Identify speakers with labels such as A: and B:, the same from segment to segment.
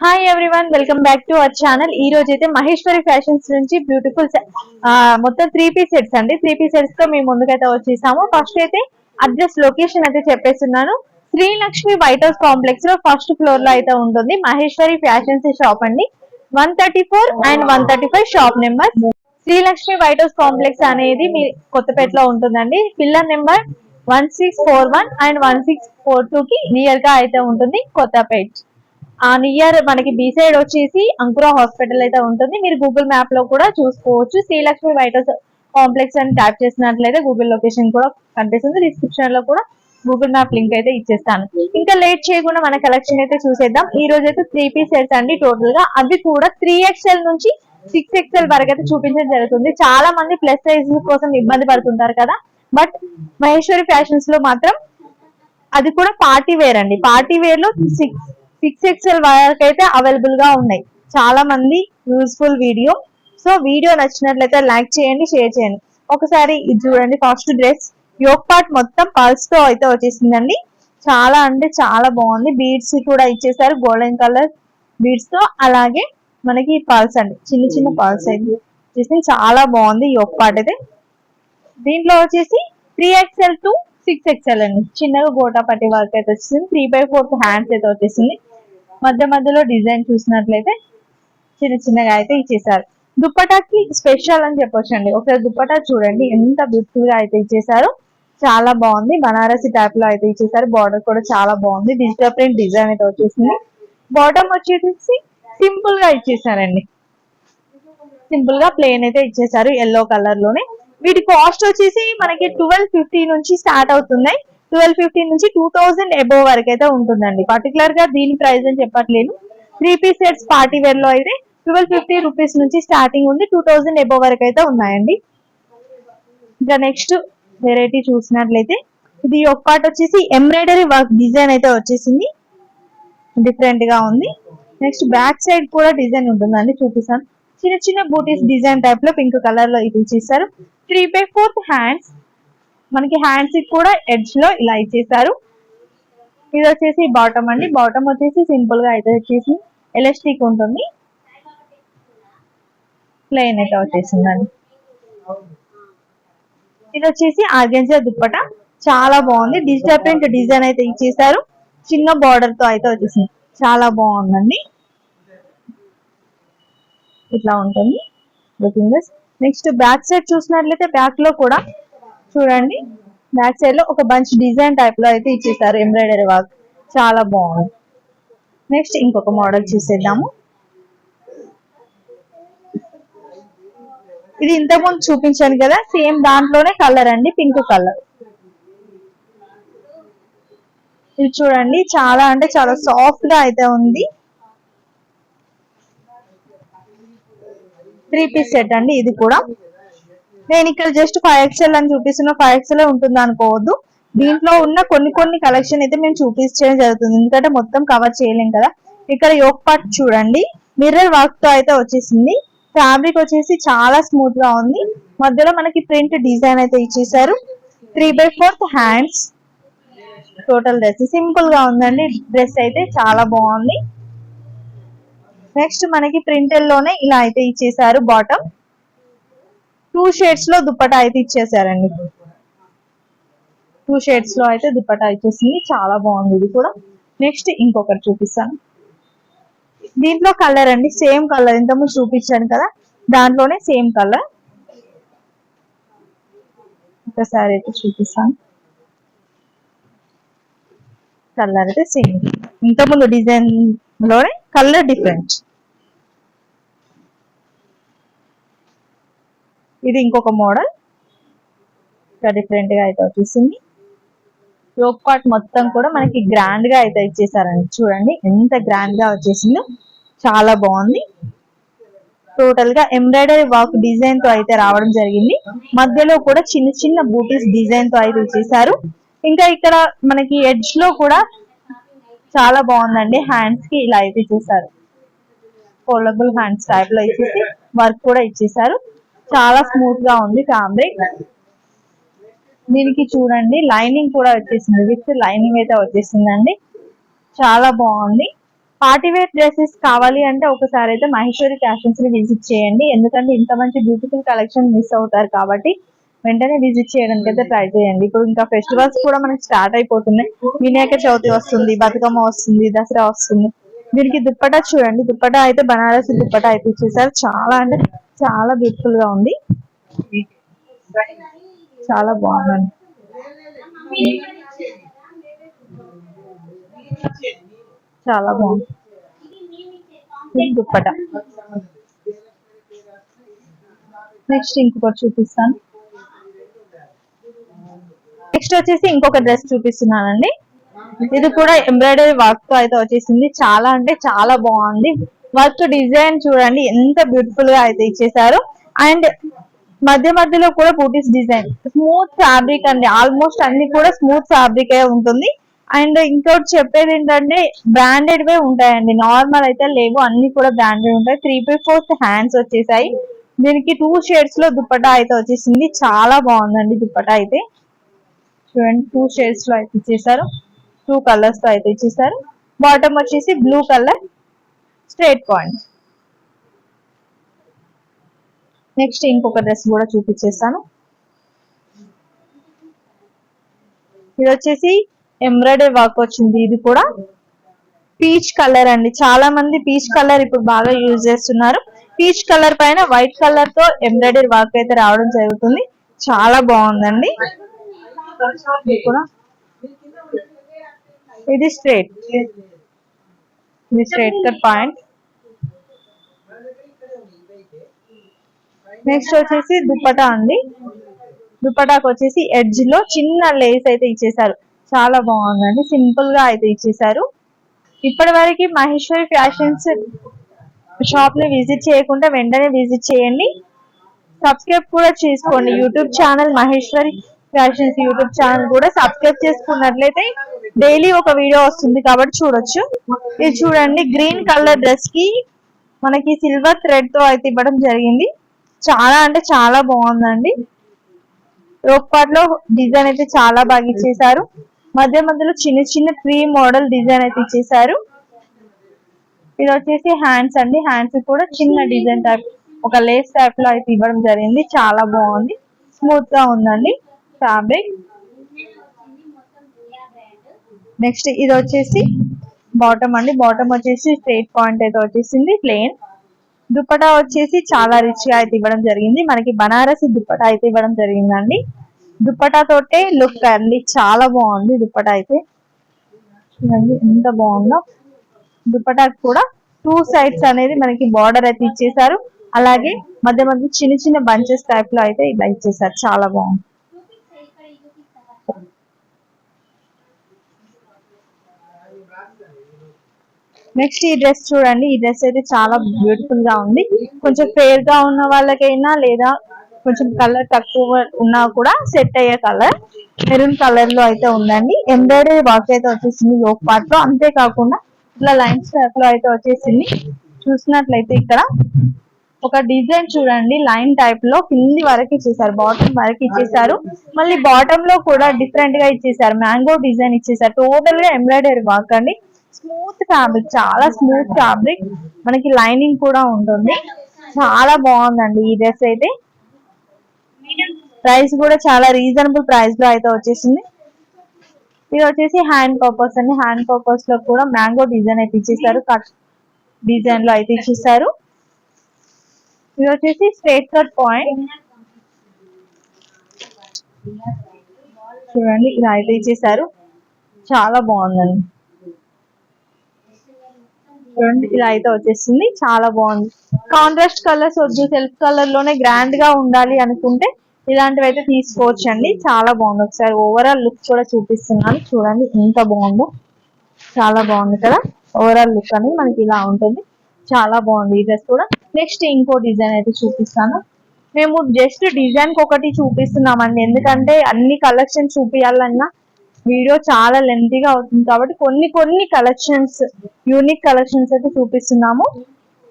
A: Hi everyone, welcome back to our channel. ఈ రోజు అయితే మహేశ్వరి ఫ్యాషన్స్ నుంచి బ్యూటిఫుల్ మొత్తం 3 పీస్ సెట్స్ అండి. 3 పీస్ సెట్స్ తో మేము ముందుకైతే వచ్చేసాము. ఫస్ట్ అయితే అడ్రస్ లొకేషన్ అయితే చెప్పేస్తున్నాను. శ్రీలక్ష్మి వైట్ హౌస్ కాంప్లెక్స్ లో ఫస్ట్ ఫ్లోర్ లో అయితే ఉంటుంది మహేశ్వరి ఫ్యాషన్స్ షాప్ అండి. 134 and 135 shop number. Srilakshmi white house complex అనేది మీ కొత్తపేటలో ఉంటుందండి. పిల్లర్ నెంబర్ 1641 అండ్ 1642 కి నియర్ గా అయితే ఉంటుంది కొత్తపేట. ఆ నియర్ మనకి బి సైడ్ వచ్చేసి అంకురా హాస్పిటల్ అయితే ఉంటుంది. మీరు గూగుల్ మ్యాప్ లో కూడా చూసుకోవచ్చు. శ్రీలక్ష్మి వైట్ హౌస్ కాంప్లెక్స్ అని ట్యాప్ చేసినట్లయితే గూగుల్ లొకేషన్ కూడా కనిపిస్తుంది. డిస్క్రిప్షన్ లో కూడా గూగుల్ మ్యాప్ లింక్ అయితే ఇచ్చేస్తాను. ఇంకా లేట్ చేయకుండా మన కలెక్షన్ అయితే చూసేద్దాం. ఈ రోజు అయితే 3 పీస్ సెట్స్ అండి టోటల్ గా. అవి కూడా 3XL నుంచి 6XL వరకు అయితే చూపించడం జరుగుతుంది. చాలా మంది ప్లస్ సైజ్ కోసం ఇబ్బంది పడుతుంటారు కదా, బట్ మహేశ్వరి ఫ్యాషన్స్ లో మాత్రం అది కూడా పార్టీ వేర్ అండి. పార్టీ వేర్ లో 6XL వరకు అయితే అవైలబుల్ గా ఉన్నాయి. చాలా మంది యూస్ఫుల్ వీడియో. సో వీడియో నచ్చినట్లయితే లైక్ చేయండి, షేర్ చేయండి. ఒకసారి ఇది చూడండి. ఫస్ట్ డ్రెస్ యోక్ పార్ట్ మొత్తం పల్స్ తో అయితే వచ్చేసిందండి. చాలా అంటే చాలా బాగుంది. బీడ్స్ కూడా ఇచ్చేసారు గోల్డెన్ కలర్ బీడ్స్ తో. అలాగే మనకి పల్స్ అండి, చిన్న చిన్న పల్స్ అయితే చాలా బాగుంది యోక్ పార్ట్ అయితే. దీంట్లో వచ్చేసి 3XL టు 6XL అండి. చిన్నగా గోటా పట్టి వర్క్ అయితే వచ్చింది. 3/4 హ్యాండ్స్ అయితే వచ్చేసింది. మధ్య మధ్యలో డిజైన్ చూసినట్లయితే చిన్న చిన్నగా అయితే ఇచ్చేసారు. దుప్పటాకి స్పెషల్ అని చెప్పొచ్చు అండి. ఒకసారి దుప్పటా చూడండి ఎంత బ్యూటిఫుల్ గా అయితే ఇచ్చేసారు. చాలా బాగుంది. బనారసి టైప్ లో అయితే ఇచ్చేసారు. బార్డర్ కూడా చాలా బాగుంది. డిజిటల్ ప్రింట్ డిజైన్ అయితే వచ్చేసింది. బాటమ్ వచ్చేసి సింపుల్ గా ఇచ్చేసారండి. సింపుల్ గా ప్లేన్ అయితే ఇచ్చేసారు ఎల్లో కలర్ లోనే. వీటి కాస్ట్ వచ్చేసి మనకి 1250 నుంచి స్టార్ట్ అవుతున్నాయి. 1250 నుంచి 2000 అబోవ్ వరకు అయితే ఉంటుందండి. పర్టికులర్ గా దీని ప్రైస్ అని చెప్పట్లేదు. 3 పీస్ సెట్స్ పార్టీ వేర్ లో అయితే 1250 రూపీస్ నుంచి స్టార్టింగ్ ఉంది. 2000 అబోవ్ వరకు అయితే ఉన్నాయండి. ఇంకా నెక్స్ట్ వెరైటీ చూసినట్లయితే ఇది ఒక పార్ట్ వచ్చేసి ఎంబ్రాయిడరీ వర్క్ డిజైన్ అయితే వచ్చేసింది. డిఫరెంట్ గా ఉంది. నెక్స్ట్ బ్యాక్ సైడ్ కూడా డిజైన్ ఉంటుందండి, చూపిస్తాను. చిన్న చిన్న బూటీస్ డిజైన్ టైప్ లో పింక్ కలర్ లో ఇది ఇచ్చేసారు. 3/4 హ్యాండ్స్. మనకి హ్యాండ్స్ కూడా ఎడ్జ్ లో ఇలా ఇచ్చేసారు. ఇది వచ్చేసి బాటమ్ అండి. బాటమ్ వచ్చేసి సింపుల్ గా అయితే వచ్చేసి ఎలాస్టిక్ ఉంటుంది. ప్లెయిన్ అయితే వచ్చేసిందండి. ఇది వచ్చేసి ఆర్గెన్జా దుప్పట. చాలా బాగుంది. డిజిటల్ ప్రింట్ డిజైన్ అయితే ఇచ్చేసారు. చిన్న బార్డర్ తో అయితే వచ్చేసింది. చాలా బాగుందండి. ఇట్లా ఉంటుంది లుకింగ్. నెక్స్ట్ బ్యాక్ సైడ్ చూసినట్లయితే బ్యాక్ లో కూడా చూడండి. బ్యాక్ సైడ్ లో ఒక బంచ్ డిజైన్ టైప్ లో అయితే ఇచ్చేసారు ఎంబ్రాయిడరీ వర్క్. చాలా బాగుంది. నెక్స్ట్ ఇంకొక మోడల్ చూసేద్దాము. ఇది ఇంతకుముందు చూపించాను కదా, సేమ్ దాంట్లోనే కలర్ అండి, పింక్ కలర్. ఇది చూడండి, చాలా అంటే చాలా సాఫ్ట్ గా అయితే ఉంది. 3 పీస్ సెట్ అండి ఇది కూడా. నేను ఇక్కడ జస్ట్ 5XL అని చూపిస్తున్నా. 5XL ఉంటుంది అనుకోవద్దు. దీంట్లో ఉన్న కొన్ని కలెక్షన్ అయితే మేము చూపించడం జరుగుతుంది, ఎందుకంటే మొత్తం కవర్ చేయలేం కదా. ఇక్కడ యోక్ పార్ట్ చూడండి, మిర్రర్ వర్క్ తో అయితే వచ్చేసింది. ఫ్యాబ్రిక్ వచ్చేసి చాలా స్మూత్ గా ఉంది. మధ్యలో మనకి ప్రింట్ డిజైన్ అయితే ఇచ్చేసారు. 3/4 హ్యాండ్స్. టోటల్ డ్రెస్ సింపుల్ గా ఉందండి. డ్రెస్ అయితే చాలా బాగుంది. నెక్స్ట్ మనకి ప్రింటెల్ లోనే ఇలా అయితే ఇచ్చేసారు. బాటమ్ 2 షేడ్స్ లో దుప్పటా అయితే ఇచ్చేసారండి. 2 షేడ్స్ లో అయితే దుప్పటా ఇచ్చేసింది. చాలా బాగుంది ఇది కూడా. నెక్స్ట్ ఇంకొకటి చూపిస్తాను. దీంట్లో కలర్ అండి, సేమ్ కలర్ ఇంతకుముందు చూపించాను కదా, దాంట్లోనే సేమ్ కలర్. ఒకసారి అయితే చూపిస్తాను. కలర్ అయితే సేమ్, ఇంతకుముందు డిజైన్ లోనే కలర్ డిఫరెంట్. ఇది ఇంకొక మోడల్. డిఫరెంట్ గా అయితే వచ్చేసింది. యోక్ పార్ట్ మొత్తం కూడా మనకి గ్రాండ్ గా అయితే ఇచ్చేసారండి. చూడండి ఎంత గ్రాండ్ గా వచ్చేసిందో. చాలా బాగుంది. టోటల్ గా ఎంబ్రాయిడరీ వర్క్ డిజైన్ తో అయితే రావడం జరిగింది. మధ్యలో కూడా చిన్న చిన్న బూటీస్ డిజైన్ తో అయితే ఇచ్చేసారు. ఇంకా ఇక్కడ మనకి ఎడ్జ్ లో కూడా చాలా బాగుందండి. హ్యాండ్స్ కి ఇలా అయితే ఇచ్చేసారు. ఫోల్డబుల్ హ్యాండ్స్ టైప్ లో ఇచ్చేసి వర్క్ కూడా ఇచ్చేసారు. చాలా స్మూత్ గా ఉంది ఫ్యాబ్రిక్. దీనికి చూడండి లైనింగ్ కూడా వచ్చేసింది. విత్ లైనింగ్ అయితే వచ్చేసిందండి. చాలా బాగుంది. పార్టీ వేర్ డ్రెస్సెస్ కావాలి అంటే ఒకసారి అయితే మహేశ్వరి ఫ్యాషన్స్ ని విజిట్ చేయండి. ఎందుకంటే ఇంత మంచి బ్యూటిఫుల్ కలెక్షన్ మిస్ అవుతారు కాబట్టి వెంటనే విజిట్ చేయడానికి అయితే ట్రై చేయండి. ఇప్పుడు ఇంకా ఫెస్టివల్స్ కూడా మనకి స్టార్ట్ అయిపోతున్నాయి. వినాయక చవితి వస్తుంది, బతుకమ్మ వస్తుంది, దసరా వస్తుంది. దీనికి దుప్పటా చూడండి. దుప్పటా అయితే బనారసి దుప్పటా అయితే ఇచ్చేసారు. చాలా అంటే చాలా బ్యూటిఫుల్ గా ఉంది. చాలా బాగుందండి. చాలా బాగుంది దుప్పట. నెక్స్ట్ ఇంకొకటి చూపిస్తాను. నెక్స్ట్ వచ్చేసి ఇంకొక డ్రెస్ చూపిస్తున్నానండి. ఇది కూడా ఎంబ్రాయిడరీ వర్క్ తో అయితే వచ్చేసింది. చాలా అంటే చాలా బాగుంది. వర్క్ డిజైన్ చూడండి ఎంత బ్యూటిఫుల్ గా అయితే ఇచ్చేసారు. అండ్ మధ్య మధ్యలో కూడా బూటీస్ డిజైన్. స్మూత్ ఫ్యాబ్రిక్ అండి. ఆల్మోస్ట్ అన్ని కూడా స్మూత్ ఫ్యాబ్రిక్ ఉంటుంది. అండ్ ఇంకోటి చెప్పేది ఏంటంటే బ్రాండెడ్ వే ఉంటాయండి. నార్మల్ అయితే లేవు, అన్ని కూడా బ్రాండెడ్ ఉంటాయి. 3/4 హ్యాండ్స్ వచ్చేసాయి. దీనికి 2 షేడ్స్ లో దుప్పటా అయితే వచ్చేసింది. చాలా బాగుందండి దుప్పటా అయితే. చూడండి 2 షేడ్స్ లో అయితే ఇచ్చేసారు. 2 కలర్స్ తో అయితే ఇచ్చేసారు. బాటమ్ వచ్చేసి blue colour straight point. Next ఇంకొక డ్రెస్ కూడా చూపించేస్తాను. ఇది వచ్చేసి ఎంబ్రాయిడరీ వర్క్ వచ్చింది. ఇది కూడా పీచ్ కలర్ అండి. చాలా మంది పీచ్ కలర్ ఇప్పుడు బాగా యూజ్ చేస్తున్నారు. పీచ్ కలర్ పైన వైట్ కలర్ తో ఎంబ్రాయిడరీ వర్క్ అయితే రావడం జరుగుతుంది. చాలా బాగుందండి. ఇది స్ట్రైట్ కట్ పాయింట్. నెక్స్ట్ వచ్చేసి దుప్పటా అండి. దుప్పటాకు వచ్చేసి ఎడ్జ్ లో చిన్న లేస్ అయితే ఇచ్చేసారు. చాలా బాగుందండి. సింపుల్ గా అయితే ఇచ్చేసారు. ఇప్పటి వరకు మహేశ్వరి ఫ్యాషన్స్ షాప్ ని విజిట్ చేయకుండా వెంటనే విజిట్ చేయండి. సబ్స్క్రైబ్ కూడా చేసుకోండి. YouTube channel Maheshwari fashions YouTube channel కూడా సబ్స్క్రైబ్ చేసుకున్నట్లయితే డైలీ ఒక వీడియో వస్తుంది కాబట్టి చూడొచ్చు. ఇది చూడండి గ్రీన్ కలర్ డ్రెస్ కి మనకి సిల్వర్ థ్రెడ్ తో అయితే ఇవ్వడం జరిగింది. చాలా అంటే చాలా బాగుందండి. యోక్ పార్ట్ లో డిజైన్ అయితే చాలా బాగా ఇచ్చేసారు. మధ్య మధ్యలో చిన్న చిన్న ట్రీ మోడల్ డిజైన్ అయితే ఇచ్చేసారు. ఇది వచ్చేసి హ్యాండ్స్ అండి. హ్యాండ్స్ కూడా చిన్న డిజైన్ టైప్ ఒక లేస్ టైప్ లో అయితే ఇవ్వడం జరిగింది. చాలా బాగుంది. స్మూత్ గా ఉందండి ఫ్యాబ్రిక్. నెక్స్ట్ ఇది వచ్చేసి బాటమ్ అండి. బాటమ్ వచ్చేసి స్ట్రైట్ పాయింట్ అయితే వచ్చేసింది. ప్లెయిన్ దుప్పటా వచ్చేసి చాలా రిచ్ గా అయితే ఇవ్వడం జరిగింది. మనకి బనారసి దుప్పటా అయితే ఇవ్వడం జరిగిందండి. దుప్పటా తోటే లుక్ అండి. చాలా బాగుంది దుప్పటా అయితే. చూడండి ఎంత బాగుందో. దుప్పటా కూడా 2 సైడ్స్ అనేది మనకి బార్డర్ అయితే ఇచ్చేసారు. అలాగే మధ్య మధ్య చిన్న చిన్న బంచెస్ టైప్ లో అయితే ఇలా ఇచ్చేసారు. చాలా బాగుంది. నెక్స్ట్ ఈ డ్రెస్ చూడండి. ఈ డ్రెస్ అయితే చాలా బ్యూటిఫుల్ గా ఉంది. కొంచెం ఫేర్ గా ఉన్న వాళ్ళకైనా లేదా కొంచెం కలర్ తక్కువ ఉన్నా కూడా సెట్ అయ్యే కలర్ మెరూన్ కలర్ లో అయితే ఉందండి. ఎంబ్రాయిడరీ వర్క్ అయితే వచ్చేసింది యోక్ పార్ట్ లో. అంతేకాకుండా ఇట్లా లైన్స్ టైప్ లో అయితే వచ్చేసింది. చూసినట్లయితే ఇక్కడ ఒక డిజైన్ చూడండి లైన్ టైప్ లో కింది వరకు ఇచ్చేసారు. బాటమ్ వరకు ఇచ్చేసారు. మళ్ళీ బాటమ్ లో కూడా డిఫరెంట్ గా ఇచ్చేసారు. మ్యాంగో డిజైన్ ఇచ్చేసారు. టోటల్ గా ఎంబ్రాయిడరీ వర్క్ అండి. స్మూత్ ఫ్యాబ్రిక్, చాలా స్మూత్ ఫ్యాబ్రిక్. మనకి లైనింగ్ కూడా ఉంటుంది. చాలా బాగుందండి ఈ డ్రెస్ అయితే. ప్రైస్ కూడా చాలా రీజనబుల్ ప్రైస్ లో అయితే వచ్చేసింది. ఇది వచ్చేసి హ్యాండ్ పర్పస్ అండి. హ్యాండ్ పర్పస్ లో కూడా మ్యాంగో డిజైన్ అయితే ఇచ్చేసారు. కట్ డిజైన్ లో అయితే ఇచ్చేసారు. ఇది వచ్చేసి స్ట్రైట్ కట్ పాయింట్. చూడండి ఇలా అయితే ఇచ్చేసారు. చాలా బాగుందండి. చూడండి ఇలా అయితే వచ్చేస్తుంది. చాలా బాగుంది. కాంట్రాస్ట్ కలర్స్ వద్దు, సెల్ఫ్ కలర్ లోనే గ్రాండ్ గా ఉండాలి అనుకుంటే ఇలాంటివి అయితే తీసుకోవచ్చు అండి. చాలా బాగుంది. ఒకసారి ఓవరాల్ లుక్ కూడా చూపిస్తున్నాను. చూడండి ఎంత బాగుందో. చాలా బాగుంది కదా. ఓవరాల్ లుక్ అనేది మనకి ఇలా ఉంటుంది. చాలా బాగుంది ఈ డ్రెస్ కూడా. నెక్స్ట్ ఇంకో డిజైన్ అయితే చూపిస్తాను. మేము జస్ట్ డిజైన్ ఒకటి చూపిస్తున్నామండి. ఎందుకంటే అన్ని కలెక్షన్ చూపించాలన్నా వీడియో చాలా లెంతీగా అవుతుంది కాబట్టి కొన్ని కలెక్షన్స్, యూనిక్ కలెక్షన్స్ అయితే చూపిస్తున్నాము.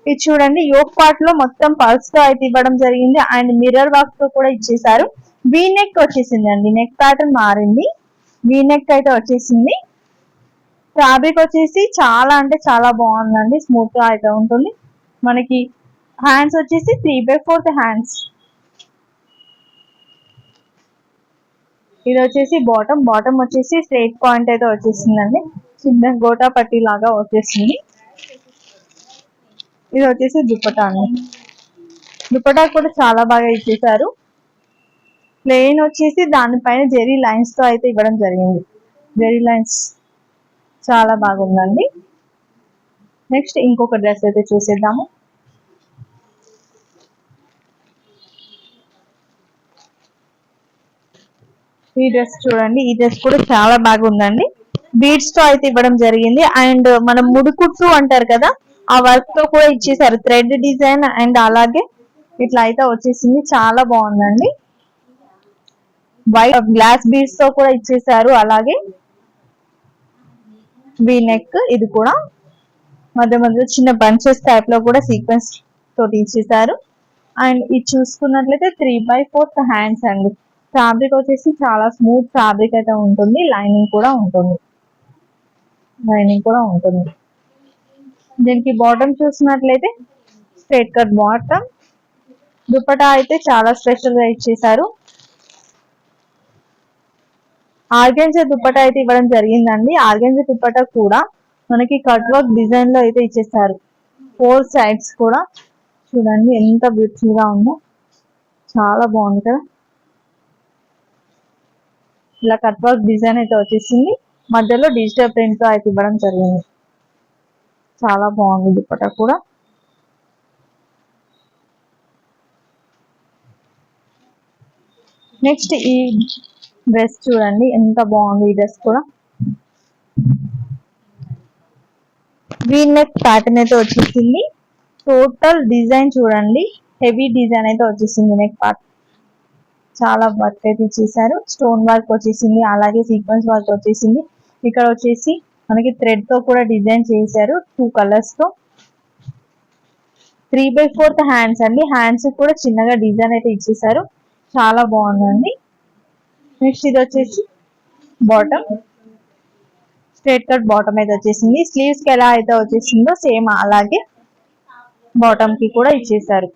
A: ఇది చూడండి యోక్ పార్ట్ లో మొత్తం పల్స్ తో అయితే ఇవ్వడం జరిగింది. అండ్ మిర్రర్ వర్క్ తో కూడా ఇచ్చేసారు. వీ నెక్ వచ్చేసింది అండి. నెక్ ప్యాటర్న్ మారింది. వీ నెక్ అయితే వచ్చేసింది. ఫ్యాబ్రిక్ వచ్చేసి చాలా అంటే చాలా బాగుందండి, స్మూత్ గా అయితే ఉంటుంది. మనకి హ్యాండ్స్ వచ్చేసి 3/4 హ్యాండ్స్. ఇది వచ్చేసి బాటమ్ వచ్చేసి స్ట్రైట్ పాయింట్ అయితే వచ్చేసిందండి, చిన్న గోటా పట్టి లాగా వచ్చేసింది. ఇది వచ్చేసి దుపట్టా అండి. దుపట్టా కూడా చాలా బాగా ఇచ్చేసారు. ప్లెయిన్ వచ్చేసి దానిపైన జెరీ లైన్స్ తో అయితే ఇవ్వడం జరిగింది. జెరీ లైన్స్ చాలా బాగుందండి. నెక్స్ట్ ఇంకొక డ్రెస్ అయితే చూసేద్దాము. ఈ డ్రెస్ చూడండి, ఈ డ్రెస్ కూడా చాలా బాగుందండి. బీడ్స్ తో అయితే ఇవ్వడం జరిగింది. అండ్ మనం ముడుకుట్టు అంటారు కదా, ఆ వర్క్ తో కూడా ఇచ్చేసారు. థ్రెడ్ డిజైన్ అండ్ అలాగే ఇట్లా అయితే వచ్చేసింది. చాలా బాగుందండి. వైట్ గ్లాస్ బీడ్స్ తో కూడా ఇచ్చేసారు. అలాగే వీ నెక్, ఇది కూడా మధ్య మధ్యలో చిన్న బంచెస్ టైప్ లో కూడా సీక్వెన్స్ తోటి ఇచ్చేసారు. అండ్ ఇది చూసుకున్నట్లయితే 3/4 హ్యాండ్స్ అండి. ఫ్యాబ్రిక్ వచ్చేసి చాలా స్మూత్ ఫ్యాబ్రిక్ అయితే ఉంటుంది. లైనింగ్ కూడా ఉంటుంది. దీనికి బాటమ్ చూసినట్లయితే స్ట్రైట్ కట్ బాటమ్. దుపట్టా అయితే చాలా స్పెషల్ గా ఇచ్చేసారు. ఆర్గెన్జా దుపట్టా అయితే ఇవ్వడం జరిగిందండి. ఆర్గెన్జా దుపట్టా కూడా మనకి కట్ వర్క్ డిజైన్ లో అయితే ఇచ్చేసారు. 4 సైడ్స్ కూడా చూడండి ఎంత బ్యూటిఫుల్ గా ఉందో, చాలా బాగుంది కదా. ఇలా కట్ వర్క్ డిజైన్ అయితే వచ్చేసింది. మధ్యలో డిజిటల్ ప్రింట్ తో అయితే ఇవ్వడం జరిగింది. చాలా బాగుంది దుపట్టా కూడా. నెక్స్ట్ ఈ డ్రెస్ చూడండి ఎంత బాగుంది. ఈ డ్రెస్ కూడా వీ నెక్ ప్యాటర్న్ అయితే వచ్చేసింది. టోటల్ డిజైన్ చూడండి, హెవీ డిజైన్ అయితే వచ్చేసింది. నెక్ పార్ట్ చాలా వర్క్ అయితే ఇచ్చేసారు. స్టోన్ వర్క్ వచ్చేసింది, అలాగే సీక్వెన్స్ వర్క్ వచ్చేసింది. ఇక్కడ వచ్చేసి మనకి థ్రెడ్ తో కూడా డిజైన్ చేశారు 2 కలర్స్ తో. 3/4 హ్యాండ్స్ అండి. హ్యాండ్స్ కూడా చిన్నగా డిజైన్ అయితే ఇచ్చేసారు. చాలా బాగుందండి. నెక్స్ట్ ఇది వచ్చేసి బాటమ్, స్ట్రైట్ కట్ బాటమ్ అయితే వచ్చేసింది. స్లీవ్స్ కి ఎలా అయితే వచ్చేసిందో సేమ్ అలాగే బాటమ్ కి కూడా ఇచ్చేసారు.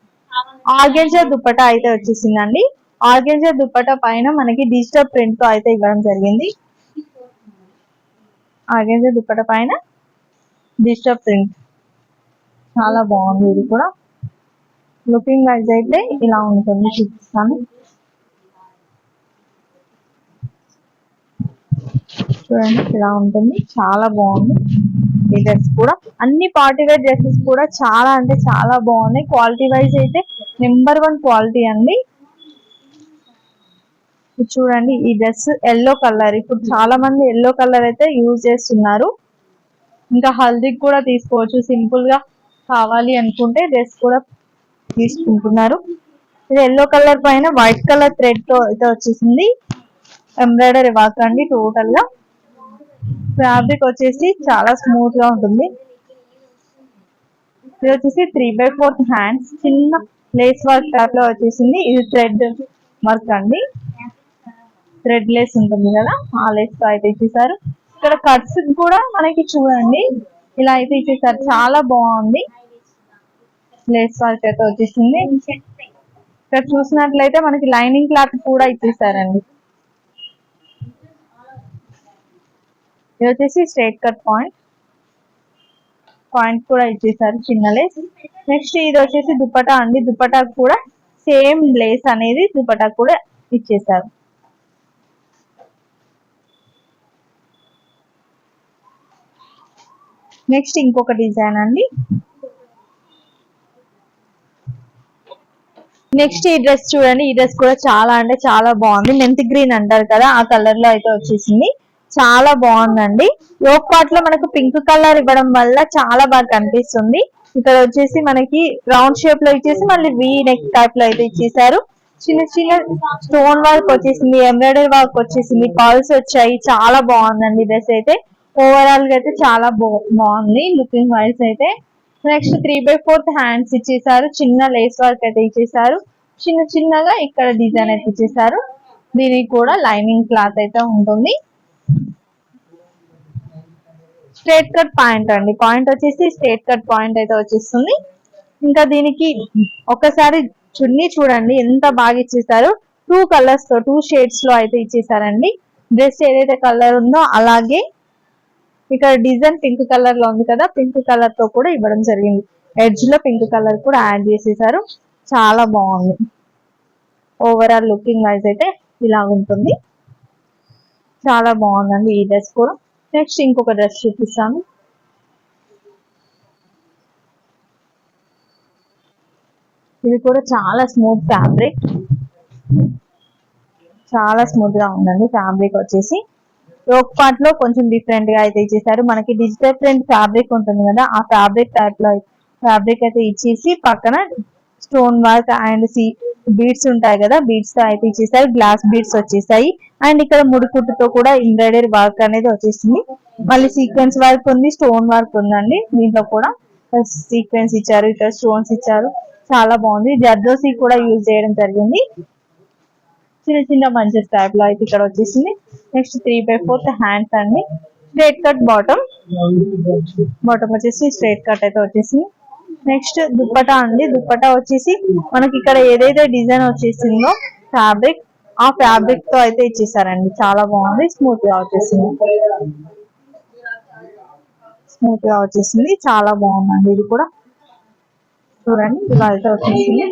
A: ఆర్గెన్జా దుపట్టా అయితే వచ్చేసిందండి. ఆర్గెన్జా దుపట్టా పైన మనకి డిజిటల్ ప్రింట్ తో అయితే ఇవ్వడం జరిగింది. ఆర్గెన్జా దుపట్టా పైన డిజిటల్ ప్రింట్ చాలా బాగుంది. ఇది కూడా లుకింగ్ వైజ్ అయితే ఇలా ఉంటుంది, చూపిస్తాను. చూడండి ఇలా ఉంటుంది, చాలా బాగుంది. ఈ డ్రెస్ కూడా అన్ని పార్టీ వేర్ డ్రెస్సెస్ కూడా చాలా అంటే చాలా బాగున్నాయి. క్వాలిటీ వైజ్ అయితే నెంబర్ 1 క్వాలిటీ అండి. చూడండి ఈ డ్రెస్ ఎల్లో కలర్, ఇప్పుడు చాలా మంది ఎల్లో కలర్ అయితే యూజ్ చేస్తున్నారు. ఇంకా హల్దీకి కూడా తీసుకోవచ్చు, సింపుల్ గా కావాలి అనుకుంటే డ్రెస్ కూడా తీసుకుంటున్నారు. ఇది ఎల్లో కలర్ పైన వైట్ కలర్ థ్రెడ్ తో అయితే వచ్చేసింది. ఎంబ్రాయిడరీ వర్క్ అండి. టోటల్ గా ఫ్యాబ్రిక్ వచ్చేసి చాలా స్మూత్ గా ఉంటుంది. ఇది వచ్చేసి 3/4 హ్యాండ్స్, చిన్న లేస్ వర్క్ టైప్ లో వచ్చేసింది. ఇది థ్రెడ్ వర్క్ అండి, థ్రెడ్ లేస్ ఉంటుంది కదా, ఆ లేస్ తో అయితే ఇచ్చేసారు. ఇక్కడ కట్స్ కూడా మనకి చూడండి ఇలా అయితే ఇచ్చేసారు. చాలా బాగుంది. లేస్ వర్క్ అయితే వచ్చేసింది. ఇక్కడ చూసినట్లయితే మనకి లైనింగ్ క్లాత్ కూడా ఇచ్చేసారండి. ఇది వచ్చేసి స్ట్రైట్ కట్ పాయింట్ కూడా ఇచ్చేసారు, చిన్న లేస్. నెక్స్ట్ ఇది వచ్చేసి దుపట్టా అండి. దుపట్టా కూడా సేమ్ లేస్ అనేది దుపట్టా కూడా ఇచ్చేసారు. నెక్స్ట్ ఇంకొక డిజైన్ అండి. నెక్స్ట్ ఈ డ్రెస్ చూడండి, ఈ డ్రెస్ కూడా చాలా అంటే చాలా బాగుంది. మెంతి గ్రీన్ అంటారు కదా, ఆ కలర్ లో అయితే వచ్చేసింది. చాలా బాగుందండి. యోక్ పార్ట్ లో మనకు పింక్ కలర్ ఇవ్వడం వల్ల చాలా బాగా కనిపిస్తుంది. ఇక్కడ వచ్చేసి మనకి రౌండ్ షేప్ లో ఇచ్చేసి మళ్ళీ వీ నెక్ టైప్ లో అయితే ఇచ్చేసారు. చిన్న చిన్న స్టోన్ వర్క్ వచ్చేసింది, ఎంబ్రాయిడరీ వర్క్ వచ్చేసింది, పర్ల్స్ వచ్చాయి. చాలా బాగుందండి డ్రెస్ అయితే. ఓవరాల్ గా అయితే చాలా బాగుంది లుకింగ్ వైజ్ అయితే. నెక్స్ట్ 3/4 హ్యాండ్స్ ఇచ్చేసారు. చిన్న లేస్ వర్క్ అయితే ఇచ్చేసారు. చిన్న చిన్నగా ఇక్కడ డిజైన్ అయితే ఇచ్చేసారు. దీనికి కూడా లైనింగ్ క్లాత్ అయితే ఉంటుంది. స్ట్రేట్ కట్ పాయింట్ అండి. పాయింట్ వచ్చేసి స్ట్రేట్ కట్ పాయింట్ అయితే వచ్చేస్తుంది. ఇంకా దీనికి ఒకసారి చున్నీ చూడండి ఎంత బాగా ఇచ్చేసారు. 2 కలర్స్ తో 2 షేడ్స్ లో అయితే ఇచ్చేసారండి. డ్రెస్ ఏదైతే కలర్ ఉందో అలాగే ఇక్కడ డిజైన్ పింక్ కలర్ లో ఉంది కదా, పింక్ కలర్ తో కూడా ఇవ్వడం జరిగింది. ఎడ్జ్ లో పింక్ కలర్ కూడా యాడ్ చేసేసారు. చాలా బాగుంది. ఓవరాల్ లుకింగ్ వైజ్ అయితే ఇలా ఉంటుంది. చాలా బాగుందండి ఈ డ్రెస్ కూడా. నెక్స్ట్ ఇంకొక డ్రెస్ చూపిస్తాను. ఇది కూడా చాలా స్మూత్ ఫ్యాబ్రిక్, చాలా స్మూత్ గా ఉందండి ఫ్యాబ్రిక్ వచ్చేసి. యోక్ పార్ట్ లో కొంచెం డిఫరెంట్ గా అయితే ఇచ్చేసారు. మనకి డిజిటల్ ప్రింట్ ఫ్యాబ్రిక్ ఉంటుంది కదా, ఆ ఫ్యాబ్రిక్ టైప్ లో ఫ్యాబ్రిక్ అయితే ఇచ్చేసి పక్కన స్టోన్ వర్క్ అండ్ బీడ్స్ ఉంటాయి కదా, బీడ్స్ తో అయితే ఇచ్చేసారు. గ్లాస్ బీడ్స్ వచ్చేసాయి. అండ్ ఇక్కడ ముడికుట్టుతో కూడా ఎంబ్రాయిడరీ వర్క్ అనేది వచ్చేసింది. మళ్ళీ సీక్వెన్స్ వర్క్ ఉంది, స్టోన్ వర్క్ ఉందండి. దీంట్లో కూడా సీక్వెన్స్ ఇచ్చారు, ఇక్కడ స్టోన్స్ ఇచ్చారు. చాలా బాగుంది. జర్దోసి కూడా యూజ్ చేయడం జరిగింది. చిన్న చిన్న బంచెస్ టైప్ లో అయితే ఇక్కడ వచ్చేసింది. నెక్స్ట్ 3/4 హ్యాండ్స్ అండి. స్ట్రేట్ కట్ బాటమ్, బాటమ్ వచ్చేసి స్ట్రేట్ కట్ అయితే వచ్చేసింది. నెక్స్ట్ దుప్పటా అండి. దుప్పటా వచ్చేసి మనకి ఇక్కడ ఏదైతే డిజైన్ వచ్చేసిందో ఫ్యాబ్రిక్, ఆ ఫ్యాబ్రిక్ తో అయితే ఇచ్చేసారండి. చాలా బాగుంది. స్మూత్ గా వచ్చేసింది, స్మూత్ గా వచ్చేసింది. చాలా బాగుందండి. ఇది కూడా చూడండి ఇలా అయితే వచ్చేసింది.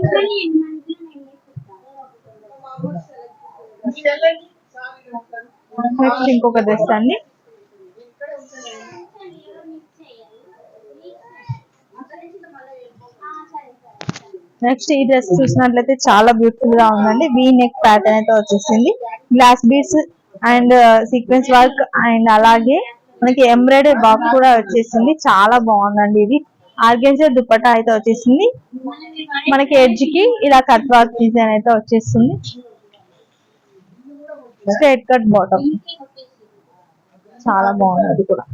A: నెక్స్ట్ ఇంకొక డ్రెస్ అండి. నెక్స్ట్ ఈ డ్రెస్ చూసినట్లయితే చాలా బ్యూటిఫుల్ గా ఉందండి. వీ నెక్ ప్యాటర్న్ అయితే వచ్చేసింది. Glass beads and sequence work and అలాగే మనకి ఎంబ్రాయిడరీ వర్క్ కూడా వచ్చేసింది. చాలా బాగుందండి. ఇది ఆర్గెన్జా దుపట్టా అయితే వచ్చేసింది. మనకి ఎడ్జ్ కి ఇలా కట్ వర్క్ డిజైన్ అయితే వచ్చేస్తుంది. స్ట్రైట్ కట్ బాటమ్, చాలా బాగుంది అది కూడా.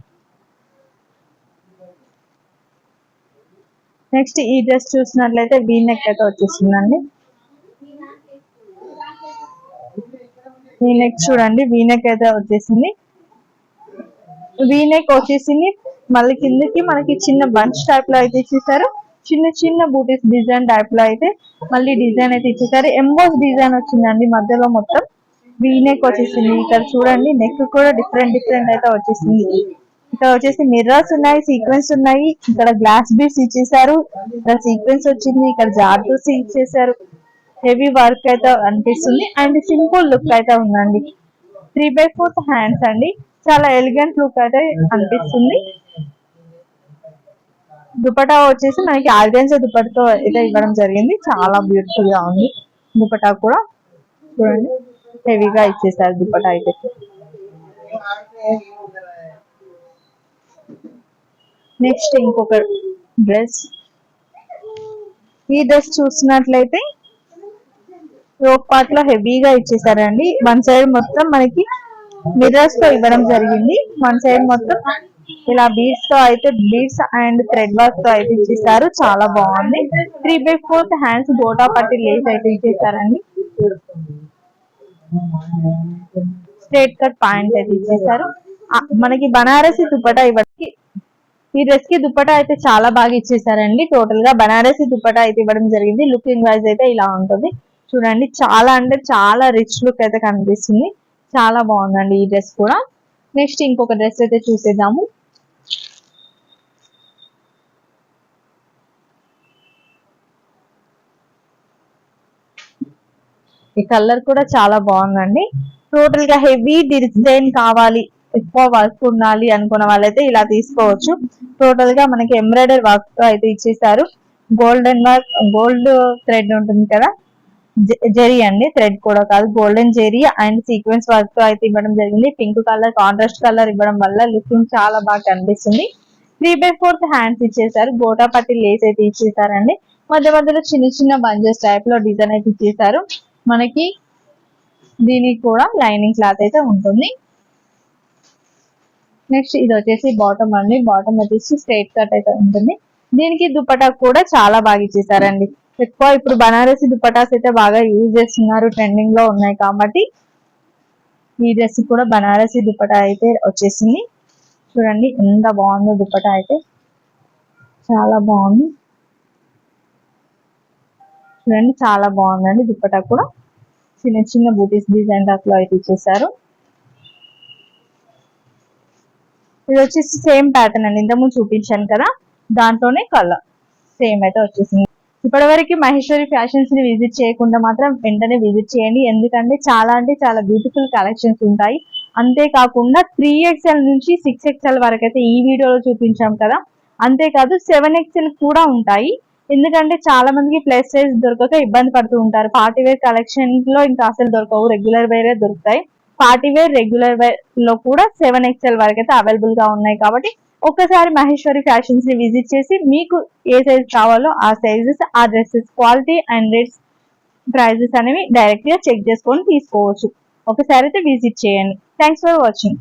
A: నెక్స్ట్ ఈ డ్రెస్ చూసినట్లయితే వీ నెక్ అయితే వచ్చేసిందండి. వీ నెక్ చూడండి, వీ నెక్ అయితే వచ్చేసింది. వీ నెక్ వచ్చేసింది. మళ్ళీ కిందకి మనకి చిన్న బంచ్ టైప్ లో అయితే ఇచ్చేసారు. చిన్న చిన్న బూటీస్ డిజైన్ టైప్ లో అయితే మళ్ళీ డిజైన్ అయితే ఇచ్చేసారు. ఎంబోస్ డిజైన్ వచ్చిందండి మధ్యలో మొత్తం. వీ నెక్ వచ్చేసింది. ఇక్కడ చూడండి నెక్ కూడా డిఫరెంట్ డిఫరెంట్ అయితే వచ్చేసింది. ఇక్కడ వచ్చేసి మిర్రర్స్ ఉన్నాయి, సీక్వెన్స్ ఉన్నాయి. ఇక్కడ గ్లాస్ బీడ్స్ ఇచ్చేసారు, ఇక్కడ సీక్వెన్స్ వచ్చింది, ఇక్కడ జార్దోసి ఇచ్చేసారు. హెవీ వర్క్ అయితే అనిపిస్తుంది అండ్ సింపుల్ లుక్ అయితే ఉందండి. 3/4 హ్యాండ్స్ అండి. చాలా ఎలిగెంట్ లుక్ అయితే అనిపిస్తుంది. దుపట్టా వచ్చేసి మనకి ఆర్గెన్జా దుపట్టతో అయితే ఇవ్వడం జరిగింది. చాలా బ్యూటిఫుల్ గా ఉంది. దుపట్టా కూడా చూడండి హెవీగా ఇచ్చేసారు దుపట్టా అయితే. నెక్స్ట్ ఇంకొక డ్రెస్. ఈ డ్రెస్ చూసినట్లయితే యోక్ పార్ట్ లో హెవీగా ఇచ్చేసారండి. వన్ సైడ్ మొత్తం మనకి మిర్రర్స్ తో ఇవ్వడం జరిగింది. వన్ సైడ్ మొత్తం ఇలా బీడ్స్ తో అయితే బీడ్స్ అండ్ థ్రెడ్ వర్క్ తో అయితే ఇచ్చేసారు. చాలా బాగుంది. 3/4 హ్యాండ్స్ గోటా పట్టి లేస్ అయితే ఇచ్చేసారండి. స్ట్రేట్ కట్ పాయింట్ అయితే ఇచ్చేసారు. మనకి బనారసి దుపట్టా ఇవ్వడానికి ఈ డ్రెస్ కి దుపట్టా అయితే చాలా బాగా ఇచ్చేసారండి. టోటల్ గా బనారసి దుపట్టా అయితే ఇవ్వడం జరిగింది. లుకింగ్ వైజ్ అయితే ఇలా ఉంటుంది. చూడండి చాలా అంటే చాలా రిచ్ లుక్ అయితే కనిపిస్తుంది. చాలా బాగుందండి ఈ డ్రెస్ కూడా. నెక్స్ట్ ఇంకొక డ్రెస్ అయితే చూసేద్దాము. ఈ కలర్ కూడా చాలా బాగుందండి. టోటల్ గా హెవీ డిజైన్ కావాలి, ఎక్కువ వర్క్ ఉండాలి అనుకున్న వాళ్ళైతే ఇలా తీసుకోవచ్చు. టోటల్ గా మనకి ఎంబ్రాయిడరీ వర్క్ తో అయితే ఇచ్చేసారు. గోల్డెన్ వర్క్, గోల్డ్ థ్రెడ్ ఉంటుంది కదా, జెరీ అండి, థ్రెడ్ కూడా కాదు, golden zari and sequence work తో అయితే ఇవ్వడం జరిగింది. పింక్ కలర్ కాంట్రాస్ట్ కలర్ ఇవ్వడం వల్ల లుకింగ్ చాలా బాగా కనిపిస్తుంది. 3/4 హ్యాండ్స్ ఇచ్చేసారు. గోటా పట్టి లేస్ అయితే ఇచ్చేసారండి. మధ్య మధ్యలో చిన్న చిన్న బంజెస్ టైప్ లో డిజైన్ అయితే ఇచ్చేసారు. మనకి దీనికి కూడా లైనింగ్ క్లాత్ అయితే ఉంటుంది. నెక్స్ట్ ఇది వచ్చేసి బాటమ్ అండి. బాటమ్ వచ్చేసి స్ట్రైట్ కట్ అయితే ఉంటుంది. దీనికి దుపట్టా కూడా చాలా బాగా ఇచ్చేసారండి. ఎక్కువ ఇప్పుడు బనారసి దుపట్టాస్ అయితే బాగా యూజ్ చేస్తున్నారు, ట్రెండింగ్ లో ఉన్నాయి కాబట్టి ఈ డ్రెస్ కూడా బనారసి దుపట్టా అయితే వచ్చేసింది. చూడండి ఎంత బాగుందో దుప్పటా అయితే, చాలా బాగుంది. చూడండి చాలా బాగుందండి దుప్పటా కూడా. చిన్న చిన్న బూటీస్ డిజైన్ అట్లా అయితే ఇచ్చేసారు. ఇది వచ్చేసి సేమ్ ప్యాటర్న్ అండి, ఇంతకుముందు చూపించాను కదా దాంట్లోనే కలర్ సేమ్ అయితే వచ్చేసింది. ఇప్పటివరకు మహేశ్వరి ఫ్యాషన్స్ ని విజిట్ చేయకుండా మాత్రం వెంటనే విజిట్ చేయండి, ఎందుకంటే చాలా అంటే చాలా బ్యూటిఫుల్ కలెక్షన్స్ ఉంటాయి. అంతేకాకుండా 3XL నుంచి 6XL వరకు అయితే ఈ వీడియోలో చూపించాం కదా, అంతేకాదు 7XL కూడా ఉంటాయి. ఎందుకంటే చాలా మందికి ప్లస్ సైజ్ దొరకక ఇబ్బంది పడుతూ ఉంటారు. పార్టీ వేర్ కలెక్షన్ లో ఇంకా అసలు దొరకవు, రెగ్యులర్ వేరే దొరుకుతాయి. పార్టీ వేర్ రెగ్యులర్ వేర్ లో కూడా 7XL వరకు అయితే అవైలబుల్ గా ఉన్నాయి. కాబట్టి ఒక్కసారి మహేశ్వరి ఫ్యాషన్స్ ని విజిట్ చేసి మీకు ఏ సైజ్ కావాలో ఆ సైజెస్, ఆ dresses quality and rates, prices అనేవి డైరెక్ట్ గా చెక్ చేసుకొని తీసుకోవచ్చు. ఒకసారి అయితే విజిట్ చేయండి. Thanks for watching.